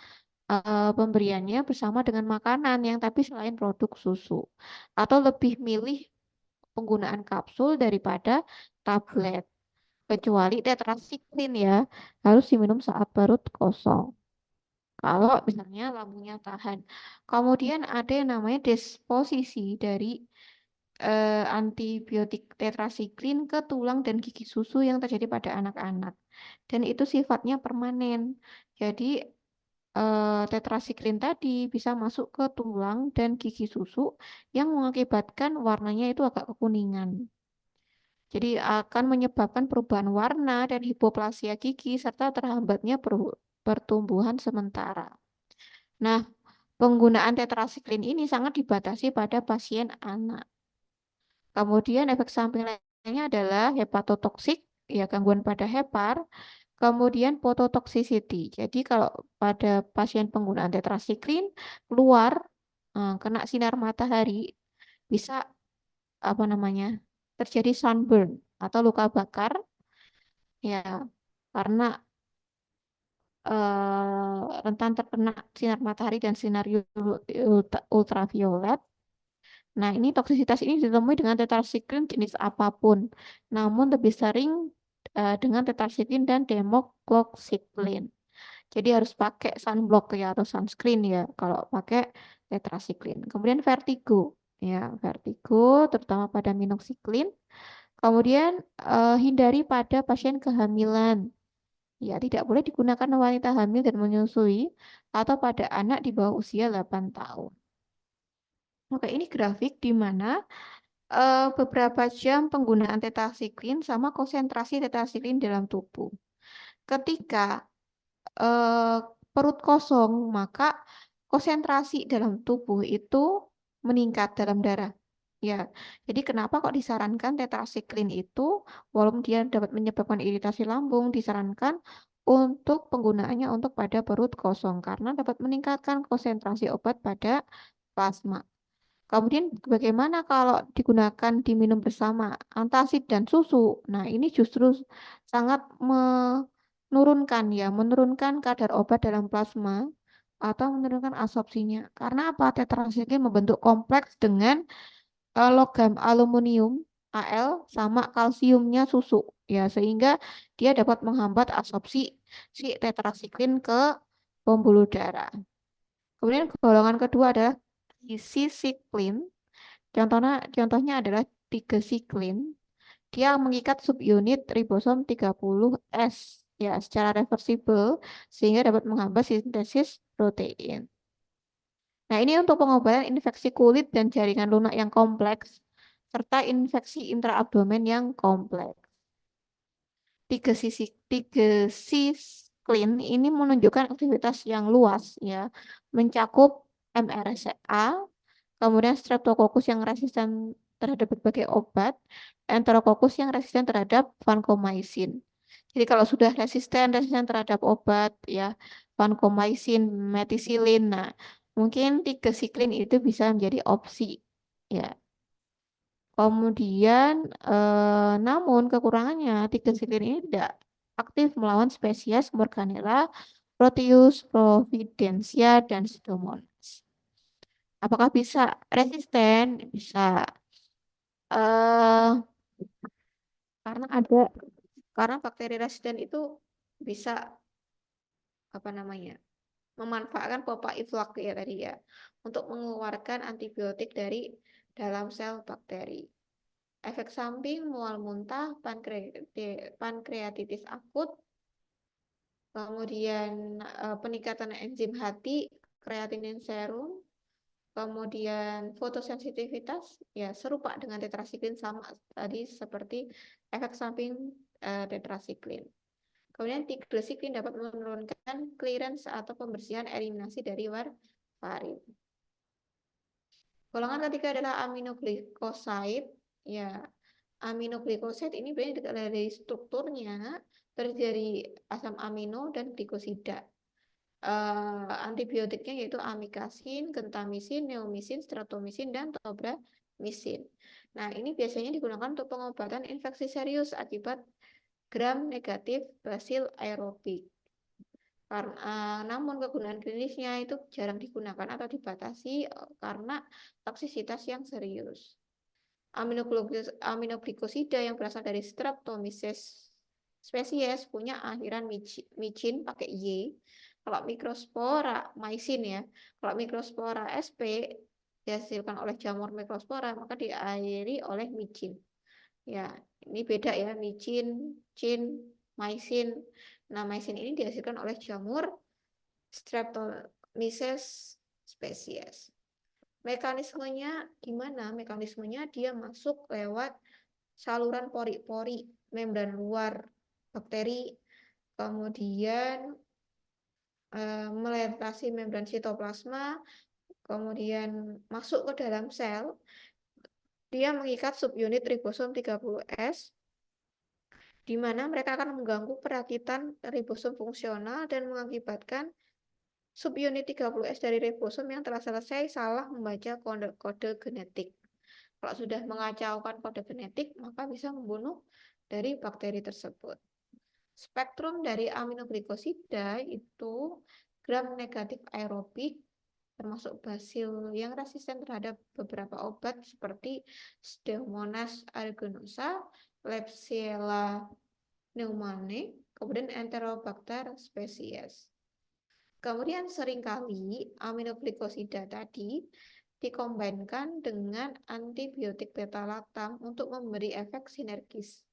Speaker 2: pemberiannya bersama dengan makanan yang tapi selain produk susu atau lebih milih penggunaan kapsul daripada tablet kecuali tetrasiklin ya harus diminum saat perut kosong kalau misalnya lambungnya tahan. Kemudian ada yang namanya disposisi dari antibiotik tetrasiklin ke tulang dan gigi susu yang terjadi pada anak-anak dan itu sifatnya permanen. Jadi tetrasiklin tadi bisa masuk ke tulang dan gigi susu yang mengakibatkan warnanya itu agak kekuningan. Jadi akan menyebabkan perubahan warna dan hipoplasia gigi serta terhambatnya pertumbuhan sementara. Nah, penggunaan tetrasiklin ini sangat dibatasi pada pasien anak. Kemudian efek samping lainnya adalah hepatotoksik, ya gangguan pada hepar, kemudian phototoxicity. Jadi kalau pada pasien penggunaan tetrasiklin keluar kena sinar matahari bisa apa namanya terjadi sunburn atau luka bakar ya karena rentan terkena sinar matahari dan sinar ultraviolet. Nah, ini toksisitas ini ditemui dengan tetrasiklin jenis apapun, namun lebih sering dengan tetrasiklin dan demokloksiklin. Jadi harus pakai sunblock ya atau sunscreen ya kalau pakai tetrasiklin. Kemudian vertigo, ya vertigo terutama pada minoxidil. Kemudian hindari pada pasien kehamilan. Ya, tidak boleh digunakan wanita hamil dan menyusui atau pada anak di bawah usia 8 tahun. Oke, ini grafik di mana beberapa jam penggunaan tetrasiklin sama konsentrasi tetrasiklin dalam tubuh. Ketika eh, perut kosong, maka konsentrasi dalam tubuh itu meningkat dalam darah. Ya, jadi kenapa kok disarankan tetrasiklin itu, walaupun dia dapat menyebabkan iritasi lambung, disarankan untuk penggunaannya untuk pada perut kosong karena dapat meningkatkan konsentrasi obat pada plasma. Kemudian bagaimana kalau digunakan diminum bersama antacid dan susu? Nah, ini justru sangat menurunkan kadar obat dalam plasma atau menurunkan absorpsinya. Karena apa? Tetrasiklin membentuk kompleks dengan logam aluminium Al sama kalsiumnya susu ya sehingga dia dapat menghambat absorpsi si tetrasiklin ke pembuluh darah. Kemudian golongan kedua adalah disisiklin. Contohnya adalah digesiklin. Dia mengikat subunit ribosom 30S ya secara reversibel sehingga dapat menghambat sintesis protein. Nah, ini untuk pengobatan infeksi kulit dan jaringan lunak yang kompleks serta infeksi intraabdomen yang kompleks. Tiga sisi ini menunjukkan aktivitas yang luas ya, mencakup MRSA, kemudian Streptococcus yang resisten terhadap berbagai obat, Enterococcus yang resisten terhadap vancomycin. Jadi kalau sudah resisten terhadap obat ya, vancomycin, metisilin, nah mungkin tiga siklin itu bisa menjadi opsi ya. Kemudian, namun kekurangannya tiga siklin ini tidak aktif melawan spesies Morganella, Proteus, Providencia, dan Pseudomonas. Apakah bisa resisten? Bisa. eh karena ada karena bakteri resisten itu bisa apa namanya memanfaatkan pompa iflok ya tadi ya untuk mengeluarkan antibiotik dari dalam sel bakteri. efek samping mual muntah, pankreatitis akut, kemudian peningkatan enzim hati, kreatinin serum, kemudian fotosensitivitas, ya serupa dengan tetrasiklin sama tadi seperti efek samping tetrasiklin. Kemudian tiglesiklin dapat menurunkan clearance atau pembersihan eliminasi dari warfarin. Golongan ketiga adalah aminoglycoside. Ya, aminoglycoside ini dari strukturnya terdiri asam amino dan glikosida. Antibiotiknya yaitu amikasin, gentamisin, neomisin, streptomisin, dan tobramycin. Nah, ini biasanya digunakan untuk pengobatan infeksi serius akibat gram negatif basil aerobik. Namun kegunaan klinisnya itu jarang digunakan atau dibatasi karena toksisitas yang serius. Aminoglikosida yang berasal dari Streptomyces spesies punya akhiran micin pakai Y. Kalau mikrospora mycin ya. Kalau mikrospora SP dihasilkan oleh jamur mikrospora maka diakhiri oleh micin. Ya, ini beda ya, micin, cin, mycin. Nah, mycin ini dihasilkan oleh jamur Streptomyces spesies. Mekanismenya gimana? Mekanismenya dia masuk lewat saluran pori-pori, membran luar bakteri, kemudian melintasi membran sitoplasma, kemudian masuk ke dalam sel. Dia mengikat subunit ribosom 30S, di mana mereka akan mengganggu perakitan ribosom fungsional dan mengakibatkan subunit 30S dari ribosom yang telah selesai salah membaca kode genetik. Kalau sudah mengacaukan kode genetik, maka bisa membunuh dari bakteri tersebut. Spektrum dari aminoglikosida itu gram negatif aerobik, termasuk basil yang resisten terhadap beberapa obat seperti Pseudomonas aeruginosa, Klebsiella pneumoniae, kemudian Enterobacter species. Kemudian seringkali aminoglikosida tadi dikombinkan dengan antibiotik beta-laktam untuk memberi efek sinergis.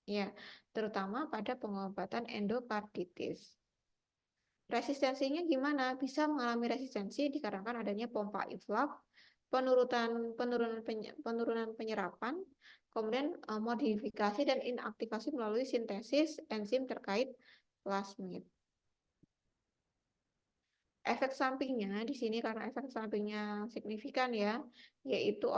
Speaker 2: Ya, terutama pada pengobatan endokarditis. Resistensinya gimana? Bisa mengalami resistensi dikarenakan adanya pompa iflak, penurunan penyerapan, kemudian modifikasi dan inaktivasi melalui sintesis enzim terkait plasmid. Efek sampingnya di sini karena efek sampingnya signifikan ya, yaitu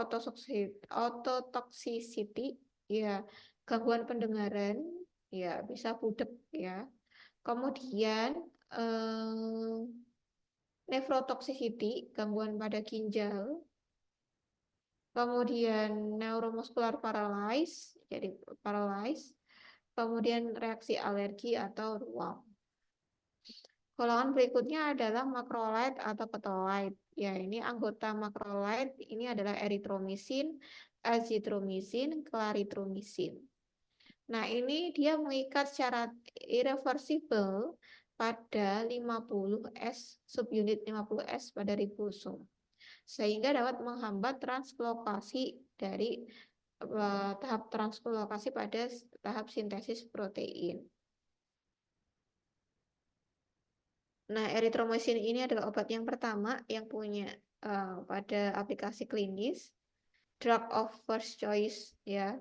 Speaker 2: ototoxicity, ya gangguan pendengaran, ya bisa butek ya. Kemudian nefrotoxicity, gangguan pada ginjal. Kemudian neuromuscular paralysis, jadi paralysis. Kemudian reaksi alergi atau ruam. Golongan berikutnya adalah macrolide atau petolide. Ya, ini anggota macrolide ini adalah eritromisin, azitromisin, claritromisin. Nah, ini dia mengikat secara irreversible pada 50S, subunit 50S pada ribosom. Sehingga dapat menghambat translokasi dari tahap translokasi pada tahap sintesis protein. Nah, eritromisin ini adalah obat yang pertama yang punya pada aplikasi klinis, drug of first choice ya.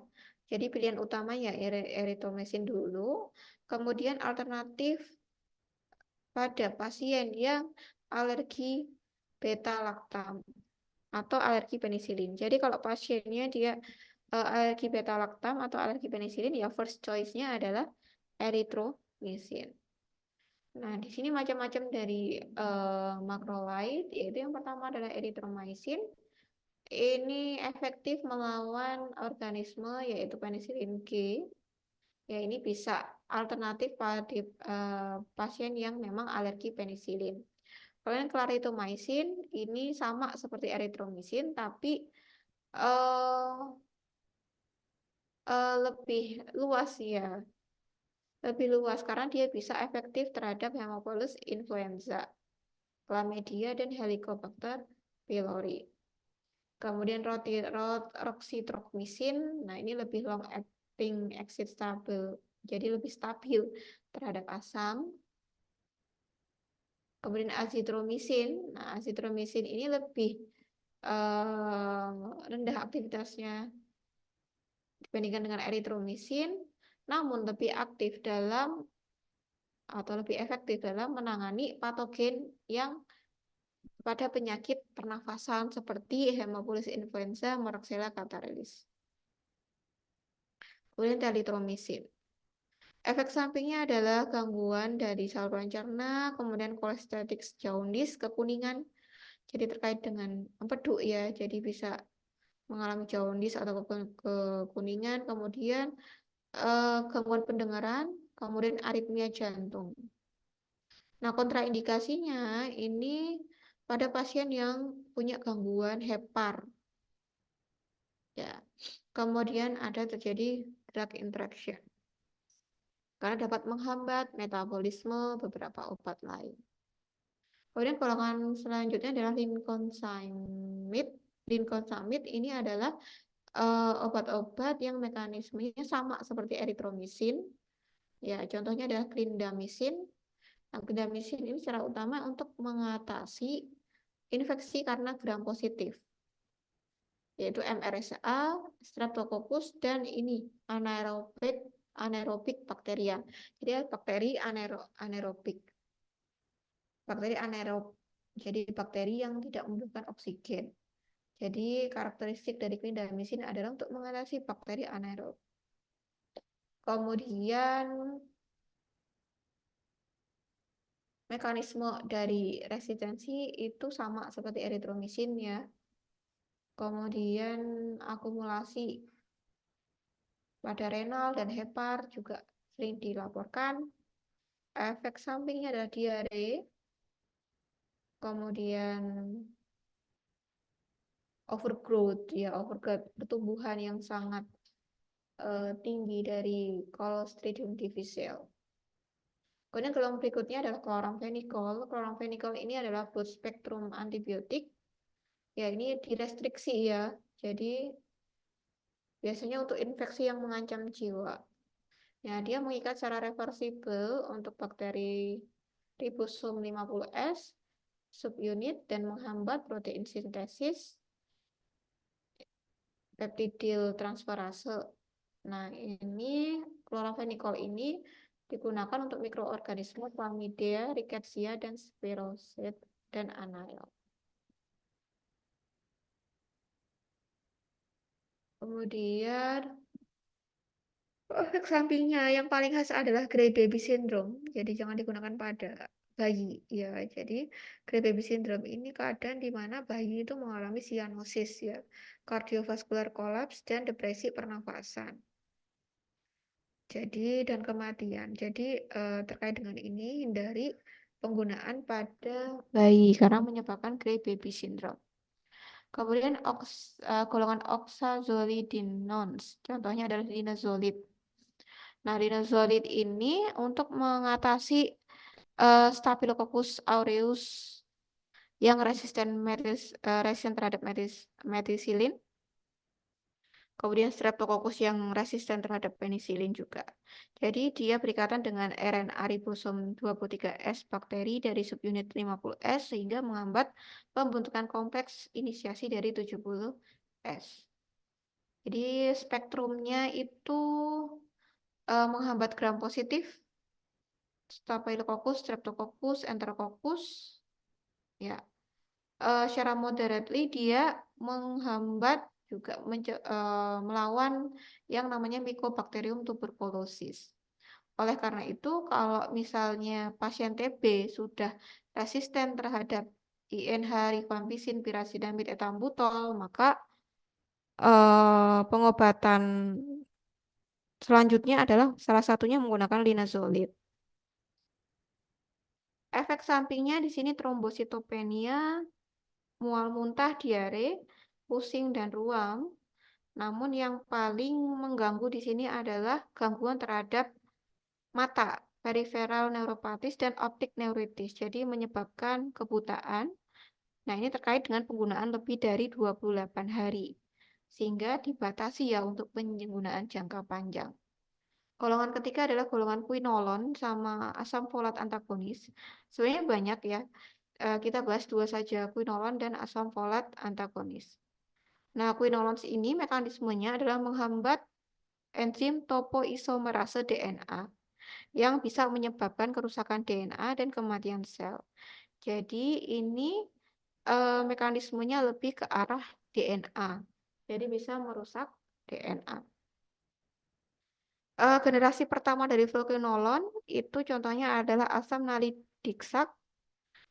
Speaker 2: Jadi pilihan utamanya eritromisin dulu, kemudian alternatif pada pasien yang alergi beta laktam atau alergi penisilin. Jadi kalau pasiennya dia alergi beta laktam atau alergi penisilin, ya first choice-nya adalah eritromisin. Nah, di sini macam-macam dari macrolide, yaitu yang pertama adalah erythromycin. Ini efektif melawan organisme yaitu penisilin G. Ya, ini bisa alternatif pada pasien yang memang alergi penisilin. Kemudian claritomycin ini sama seperti erythromycin tapi lebih luas ya. Lebih luas karena dia bisa efektif terhadap Haemophilus influenza, Chlamydia, dan Helicobacter pylori. Kemudian roxytromycin, nah ini lebih long acting exit stabil, jadi lebih stabil terhadap asam. Kemudian azitromisin, nah azitromisin ini lebih rendah aktivitasnya dibandingkan dengan eritromisin, namun lebih aktif dalam atau lebih efektif dalam menangani patogen yang pada penyakit pernafasan seperti Haemophilus influenza, Moraxella catarrhalis. Kemudian telithromycin. Efek sampingnya adalah gangguan dari saluran cerna, kemudian kolestetik jaundice, kekuningan, jadi terkait dengan empedu ya, jadi bisa mengalami jaundice atau kekuningan, kemudian gangguan pendengaran, kemudian aritmia jantung. Nah, kontraindikasinya ini pada pasien yang punya gangguan hepar. Ya. Kemudian ada terjadi drug interaction karena dapat menghambat metabolisme beberapa obat lain. Kemudian golongan selanjutnya adalah lincosamid. Lincosamid ini adalah obat-obat yang mekanismenya sama seperti eritromisin. Ya, contohnya adalah clindamycin. Nah, clindamycin ini secara utama untuk mengatasi infeksi karena gram positif, yaitu MRSA, Streptococcus, dan ini anaerobik bakteria. Jadi bakteri anaerobik. Bakteri anaerob. Jadi bakteri yang tidak membutuhkan oksigen. Jadi karakteristik dari clindamycin adalah untuk mengatasi bakteri anaerob. Kemudian mekanisme dari resistensi itu sama seperti eritromisin ya. Kemudian akumulasi pada renal dan hepar juga sering dilaporkan. Efek sampingnya adalah diare, kemudian overgrowth ya, overgrowth pertumbuhan yang sangat tinggi dari Clostridium difficile. Kemudian golongan berikutnya adalah chloramphenicol. Chloramphenicol ini adalah broad spectrum antibiotik. Ya, ini direstriksi ya. Jadi biasanya untuk infeksi yang mengancam jiwa. Ya, dia mengikat secara reversibel untuk bakteri ribosom 50S subunit dan menghambat protein sintesis peptidil transferase. Nah, ini chloramphenicol ini digunakan untuk mikroorganisme Chlamydia, Rickettsia, dan Spirochete dan Anael. Kemudian efek sampingnya yang paling khas adalah Gray Baby Syndrome. Jadi jangan digunakan pada bayi ya. Jadi Gray Baby Syndrome ini keadaan di mana bayi itu mengalami cyanosis ya, cardiovascular collapse, dan depresi pernafasan. Jadi dan kematian. Jadi terkait dengan ini hindari penggunaan pada bayi karena menyebabkan Gray Baby Syndrome. Kemudian golongan oxazolidinons, contohnya adalah linezolid. Nah, linezolid ini untuk mengatasi Staphylococcus aureus yang resisten terhadap methicillin. Kemudian Streptococcus yang resisten terhadap penisilin juga. Jadi dia berikatan dengan RNA ribosom 23S bakteri dari subunit 50S sehingga menghambat pembentukan kompleks inisiasi dari 70S. Jadi spektrumnya itu menghambat gram positif, Staphylococcus, Streptococcus, Enterococcus. Ya, secara moderately dia menghambat juga melawan yang namanya Mycobacterium tuberculosis. Oleh karena itu, kalau misalnya pasien TB sudah resisten terhadap INH, rifampicin, pyrazinamide, ethambutol, maka pengobatan selanjutnya adalah salah satunya menggunakan linezolid. Efek sampingnya di sini trombositopenia, mual muntah, diare, pusing, dan ruam. Namun yang paling mengganggu di sini adalah gangguan terhadap mata, peripheral neuropatis, dan optik neuritis. Jadi menyebabkan kebutaan Nah, ini terkait dengan penggunaan lebih dari 28 hari. Sehingga dibatasi ya untuk penggunaan jangka panjang. Golongan ketiga adalah golongan quinolon sama asam folat antagonis. Sebenarnya banyak ya. Kita bahas dua saja, quinolon dan asam folat antagonis. Nah, quinolons ini mekanismenya adalah menghambat enzim topoisomerase DNA yang bisa menyebabkan kerusakan DNA dan kematian sel. Jadi ini mekanismenya lebih ke arah DNA. Jadi bisa merusak DNA. Generasi pertama dari fluoroquinolon itu contohnya adalah asam nalidiksak.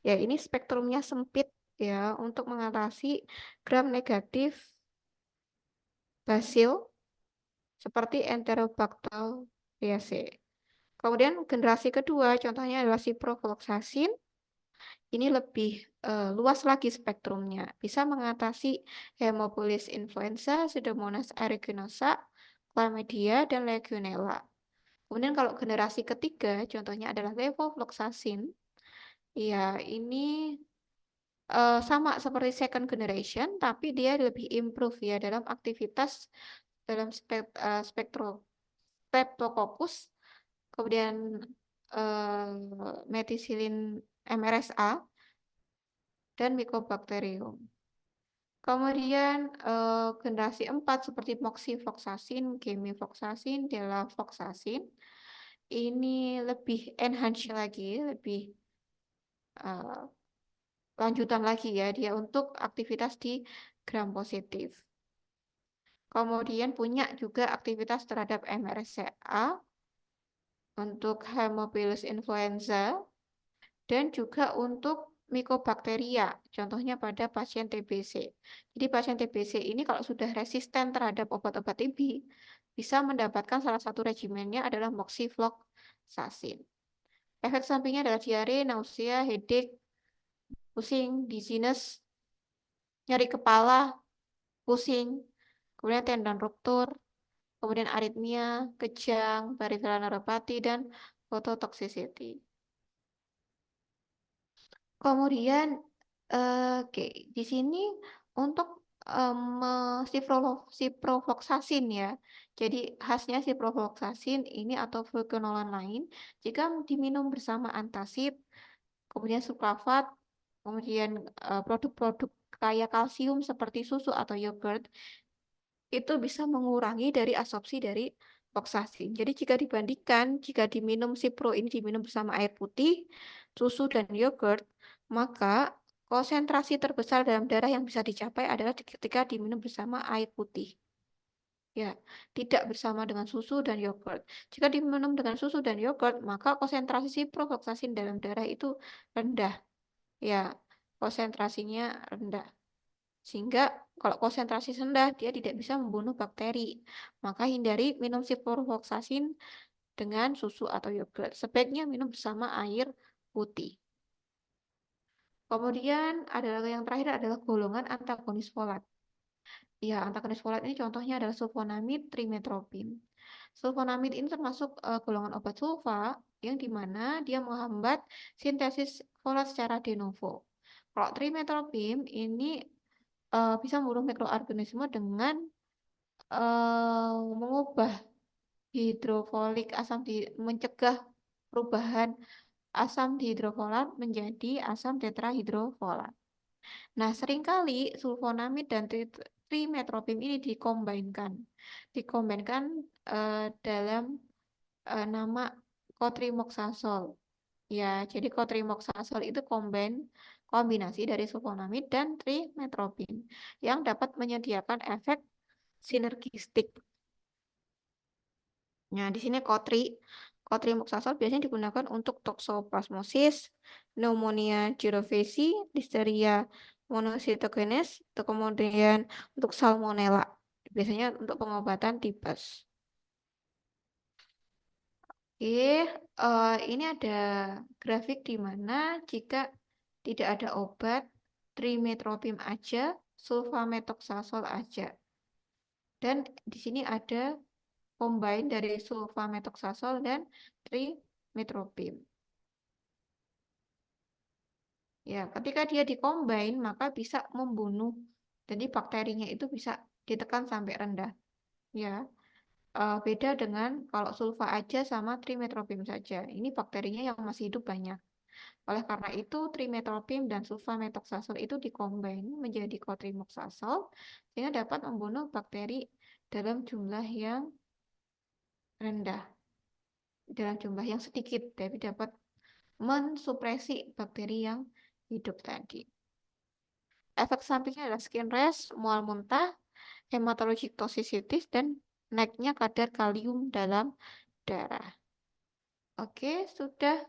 Speaker 2: Ya, ini spektrumnya sempit ya untuk mengatasi gram negatif basil seperti Enterobacteriaceae. Kemudian generasi kedua contohnya adalah ciprofloxacin. Ini lebih luas lagi spektrumnya. Bisa mengatasi Haemophilus influenza, Pseudomonas aeruginosa, Chlamydia, dan Legionella. Kemudian kalau generasi ketiga, contohnya adalah levofloxacin. Ya, ini sama seperti second generation, tapi dia lebih improve ya dalam aktivitas dalam spektro Streptococcus, kemudian methicillin MRSA, dan Mycobacterium. Kemudian generasi 4 seperti moxifloxacin, gemifoxacin, delavoxacin ini lebih enhance lagi, lebih eh, lanjutan lagi ya dia untuk aktivitas di gram positif. Kemudian punya juga aktivitas terhadap MRSA untuk Haemophilus influenza dan juga untuk Mycobacteria, contohnya pada pasien TBC. Jadi pasien TBC ini kalau sudah resisten terhadap obat-obat TB, bisa mendapatkan salah satu regimennya adalah moxifloxacin. Efek sampingnya adalah diare, nausea, headache, pusing, dizziness, nyeri kepala, pusing, kemudian tendon ruptur, kemudian aritmia, kejang, peripheral neuropathy, dan phototoxicity. Kemudian, oke, di sini untuk ciprofloxacin ya. Jadi khasnya ciprofloxacin ini atau fluoroquinolone lain, jika diminum bersama antacid, kemudian sucralfat, kemudian produk-produk kaya kalsium seperti susu atau yogurt, itu bisa mengurangi dari absorpsi dari fluoxacin. Jadi jika diminum Cipro ini diminum bersama air putih, susu dan yogurt, maka konsentrasi terbesar dalam darah yang bisa dicapai adalah ketika diminum bersama air putih. Ya, tidak bersama dengan susu dan yogurt. Jika diminum dengan susu dan yogurt, maka konsentrasi ciprofloxacin dalam darah itu rendah. Ya, konsentrasinya rendah. Sehingga kalau konsentrasi rendah, dia tidak bisa membunuh bakteri. Maka hindari minum ciprofloxacin dengan susu atau yogurt. Sebaiknya minum bersama air putih. Kemudian adalah yang terakhir adalah golongan antagonis folat. Ya, antagonis folat ini contohnya adalah sulfonamid, trimethoprim. Sulfonamid ini termasuk golongan obat sulfa yang dimana dia menghambat sintesis folat secara de novo. Kalau trimethoprim ini bisa membunuh mikroorganisme dengan mengubah hidrofolik mencegah perubahan asam dihidrofolat menjadi asam tetrahidrofolat. Nah, seringkali sulfonamid dan trimetoprim ini dikombinkan dalam nama cotrimoxazole. Ya, jadi cotrimoxazole itu kombinasi dari sulfonamid dan trimetoprim yang dapat menyediakan efek sinergistik. Nah, di sini cotrimoxazole biasanya digunakan untuk toxoplasmosis, pneumonia girovesi, listeria monocytogenes, atau kemudian untuk salmonella. Biasanya untuk pengobatan tipes. Oke, ini ada grafik di mana jika tidak ada obat, trimethoprim aja, sulfamethoxazole aja. Dan di sini ada combine dari sulfamethoxazole dan trimethoprim. Ya, ketika dia dikombin, maka bisa membunuh. Jadi bakterinya itu bisa ditekan sampai rendah. Ya, beda dengan kalau sulfa aja sama trimetoprim saja. Ini bakterinya yang masih hidup banyak. Oleh karena itu, trimetoprim dan sulfamethoxazole itu dikombin menjadi cotrimoxazole sehingga dapat membunuh bakteri dalam jumlah yang rendah, dalam jumlah yang sedikit, tapi dapat mensupresi bakteri yang hidup tadi. Efek sampingnya adalah skin rash, mual muntah, hematologic toxicities, dan naiknya kadar kalium dalam darah. Oke, sudah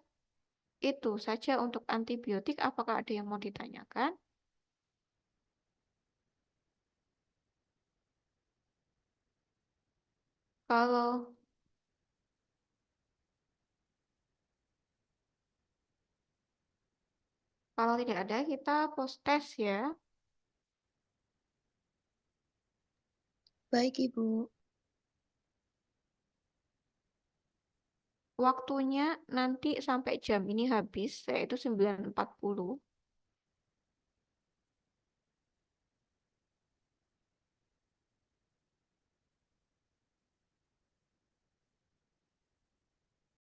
Speaker 2: itu saja untuk antibiotik. Apakah ada yang mau ditanyakan? Kalau kalau tidak ada, kita post test ya.
Speaker 1: Baik, Ibu.
Speaker 2: Waktunya nanti sampai jam ini habis, yaitu 9.40.